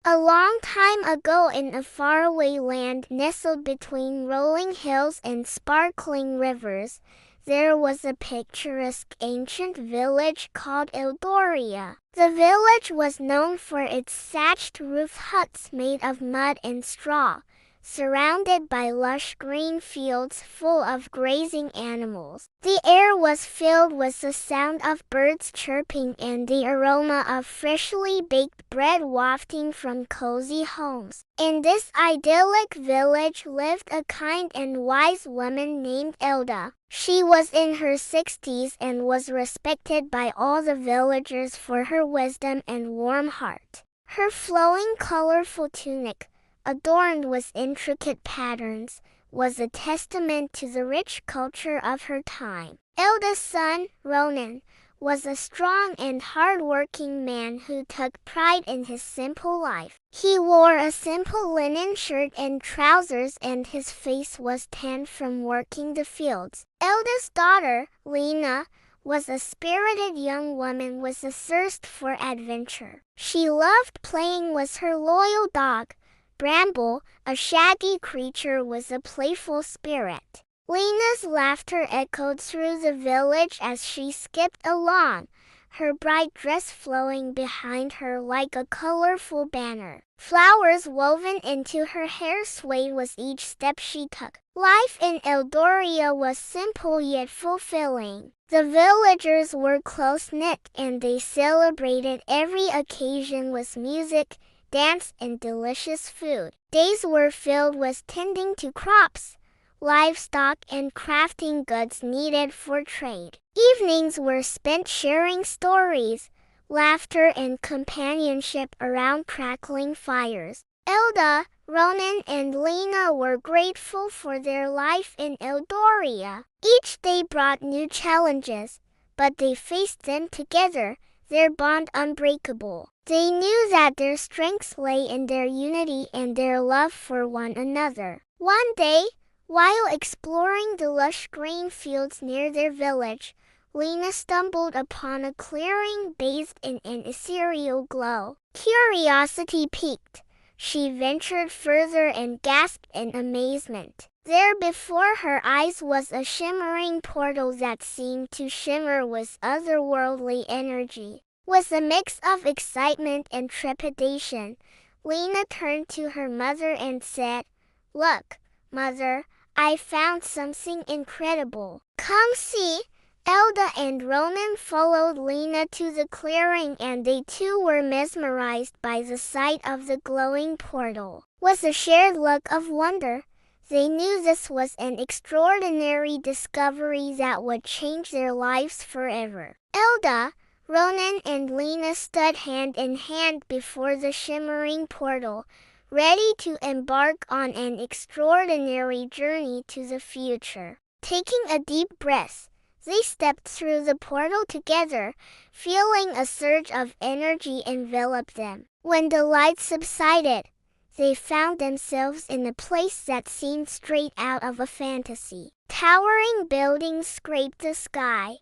A long time ago in a faraway land nestled between rolling hills and sparkling rivers, there was a picturesque ancient village called Eldoria. The village was known for its thatched roof huts made of mud and straw, surrounded by lush green fields full of grazing animals. The air was filled with the sound of birds chirping and the aroma of freshly baked bread wafting from cozy homes. In this idyllic village lived a kind and wise woman named Elda. She was in her 60s and was respected by all the villagers for her wisdom and warm heart. Her flowing, colorful tunic, adorned with intricate patterns, was a testament to the rich culture of her time. Elda's son, Ronan, was a strong and hard-working man who took pride in his simple life. He wore a simple linen shirt and trousers, and his face was tanned from working the fields. Elda's daughter, Lena, was a spirited young woman with a thirst for adventure. She loved playing with her loyal dog, Bramble, a shaggy creature with a playful spirit. Lena's laughter echoed through the village as she skipped along, her bright dress flowing behind her like a colorful banner. Flowers woven into her hair swayed with each step she took. Life in Eldoria was simple yet fulfilling. The villagers were close-knit and they celebrated every occasion with music, dance, and delicious food. Days were filled with tending to crops, livestock, and crafting goods needed for trade. Evenings were spent sharing stories, laughter, and companionship around crackling fires. Elda, Ronan, and Lena were grateful for their life in Eldoria. Each day brought new challenges, but they faced them together, their bond unbreakable. They knew that their strengths lay in their unity and their love for one another. One day, while exploring the lush green fields near their village, Lena stumbled upon a clearing bathed in an ethereal glow. Curiosity piqued. She ventured further and gasped in amazement. There before her eyes was a shimmering portal that seemed to shimmer with otherworldly energy. With a mix of excitement and trepidation, Lena turned to her mother and said, "Look, Mother, I found something incredible." "Come see." Elda and Ronan followed Lena to the clearing, and they too were mesmerized by the sight of the glowing portal. With a shared look of wonder, they knew this was an extraordinary discovery that would change their lives forever. Elda, Ronan, and Lena stood hand in hand before the shimmering portal, ready to embark on an extraordinary journey to the future. Taking a deep breath, they stepped through the portal together, feeling a surge of energy envelop them. When the light subsided, they found themselves in a place that seemed straight out of a fantasy. Towering buildings scraped the sky,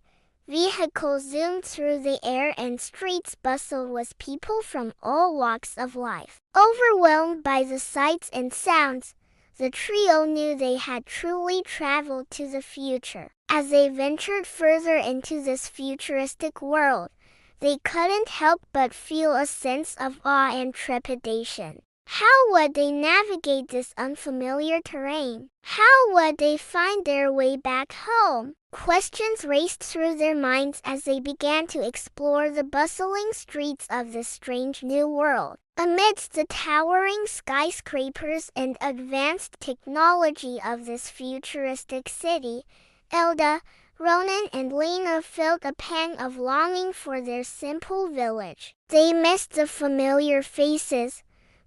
vehicles zoomed through the air, and streets bustled with people from all walks of life. Overwhelmed by the sights and sounds, the trio knew they had truly traveled to the future. As they ventured further into this futuristic world, they couldn't help but feel a sense of awe and trepidation. How would they navigate this unfamiliar terrain? How would they find their way back home? Questions raced through their minds as they began to explore the bustling streets of this strange new world. Amidst the towering skyscrapers and advanced technology of this futuristic city, Elda, Ronan, and Lena felt a pang of longing for their simple village. They missed the familiar faces,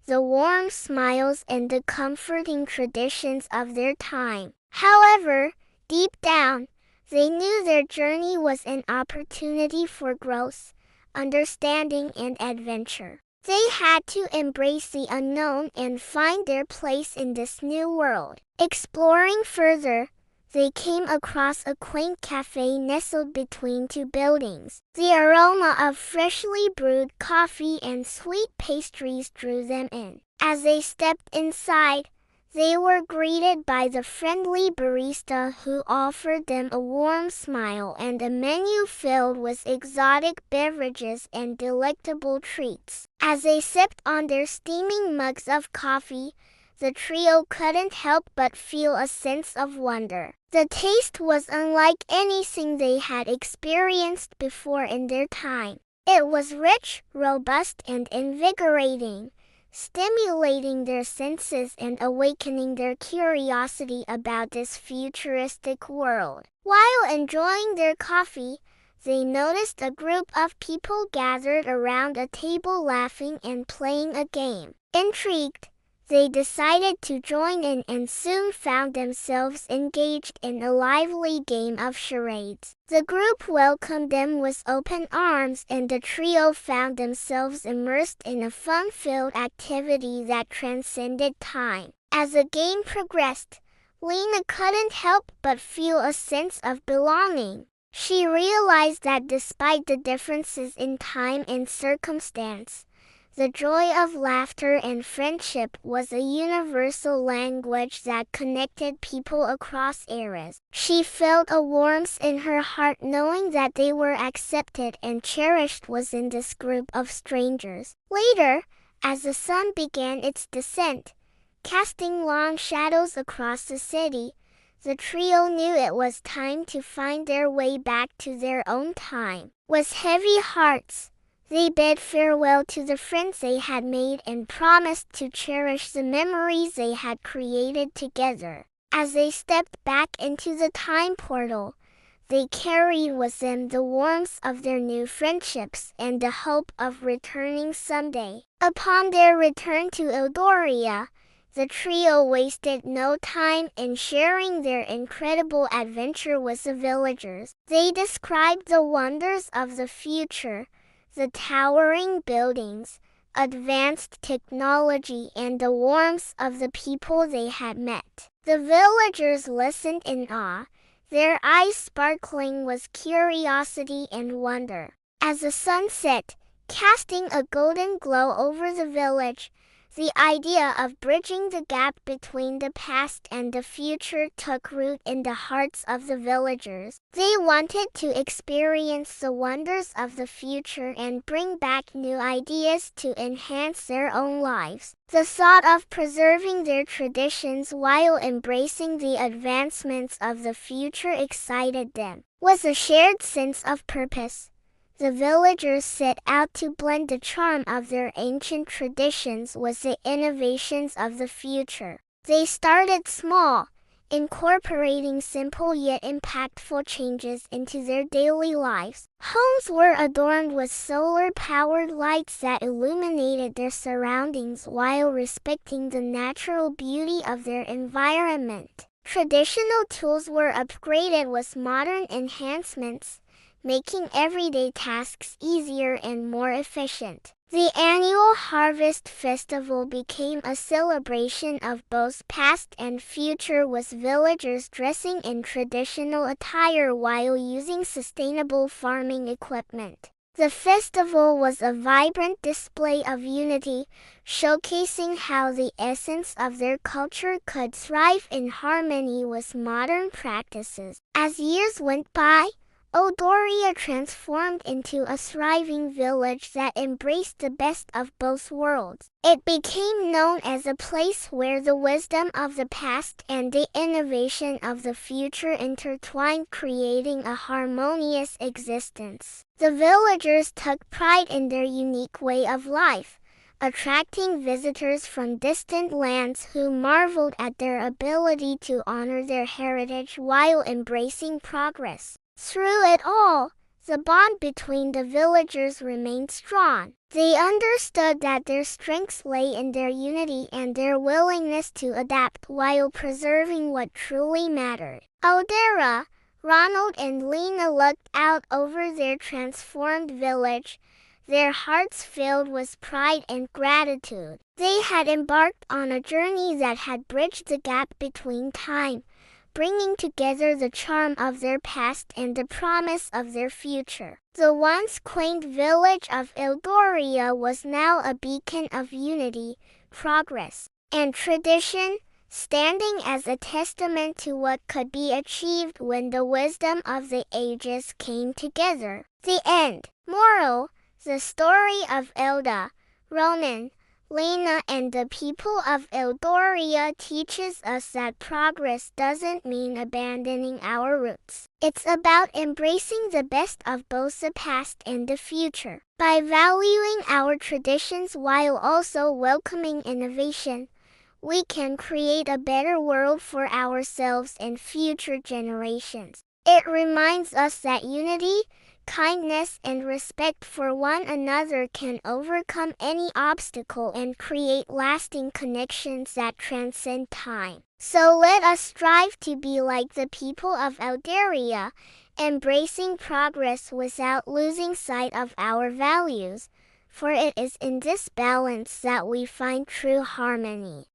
the warm smiles, and the comforting traditions of their time. However, deep down, they knew their journey was an opportunity for growth, understanding, and adventure. They had to embrace the unknown and find their place in this new world. Exploring further, they came across a quaint cafe nestled between two buildings. The aroma of freshly brewed coffee and sweet pastries drew them in. As they stepped inside, they were greeted by the friendly barista who offered them a warm smile and a menu filled with exotic beverages and delectable treats. As they sipped on their steaming mugs of coffee, the trio couldn't help but feel a sense of wonder. The taste was unlike anything they had experienced before in their time. It was rich, robust, and invigorating, stimulating their senses and awakening their curiosity about this futuristic world. While enjoying their coffee, they noticed a group of people gathered around a table laughing and playing a game. Intrigued, they decided to join in and soon found themselves engaged in a lively game of charades. The group welcomed them with open arms, and the trio found themselves immersed in a fun-filled activity that transcended time. As the game progressed, Lena couldn't help but feel a sense of belonging. She realized that despite the differences in time and circumstance, the joy of laughter and friendship was a universal language that connected people across eras. She felt a warmth in her heart knowing that they were accepted and cherished within this group of strangers. Later, as the sun began its descent, casting long shadows across the city, the trio knew it was time to find their way back to their own time. With heavy hearts, they bid farewell to the friends they had made and promised to cherish the memories they had created together. As they stepped back into the time portal, they carried with them the warmth of their new friendships and the hope of returning someday. Upon their return to Eldoria, the trio wasted no time in sharing their incredible adventure with the villagers. They described the wonders of the future, the towering buildings, advanced technology, and the warmth of the people they had met. The villagers listened in awe, their eyes sparkling with curiosity and wonder. As the sun set, casting a golden glow over the village, the idea of bridging the gap between the past and the future took root in the hearts of the villagers. They wanted to experience the wonders of the future and bring back new ideas to enhance their own lives. The thought of preserving their traditions while embracing the advancements of the future excited them. With a shared sense of purpose, the villagers set out to blend the charm of their ancient traditions with the innovations of the future. They started small, incorporating simple yet impactful changes into their daily lives. Homes were adorned with solar-powered lights that illuminated their surroundings while respecting the natural beauty of their environment. Traditional tools were upgraded with modern enhancements, making everyday tasks easier and more efficient. The annual Harvest Festival became a celebration of both past and future, with villagers dressing in traditional attire while using sustainable farming equipment. The festival was a vibrant display of unity, showcasing how the essence of their culture could thrive in harmony with modern practices. As years went by, Eldoria transformed into a thriving village that embraced the best of both worlds. It became known as a place where the wisdom of the past and the innovation of the future intertwined, creating a harmonious existence. The villagers took pride in their unique way of life, attracting visitors from distant lands who marveled at their ability to honor their heritage while embracing progress. Through it all, the bond between the villagers remained strong. They understood that their strengths lay in their unity and their willingness to adapt while preserving what truly mattered. Aldera, Ronald, and Lena looked out over their transformed village, their hearts filled with pride and gratitude. They had embarked on a journey that had bridged the gap between time, bringing together the charm of their past and the promise of their future. The once quaint village of Eldoria was now a beacon of unity, progress, and tradition, standing as a testament to what could be achieved when the wisdom of the ages came together. The end. Moral: the story of Elda, Ronan, Lena and the people of Eldoria teaches us that progress doesn't mean abandoning our roots. It's about embracing the best of both the past and the future. By valuing our traditions while also welcoming innovation, we can create a better world for ourselves and future generations. It reminds us that unity, kindness and respect for one another can overcome any obstacle and create lasting connections that transcend time. So let us strive to be like the people of Eldoria, embracing progress without losing sight of our values, for it is in this balance that we find true harmony.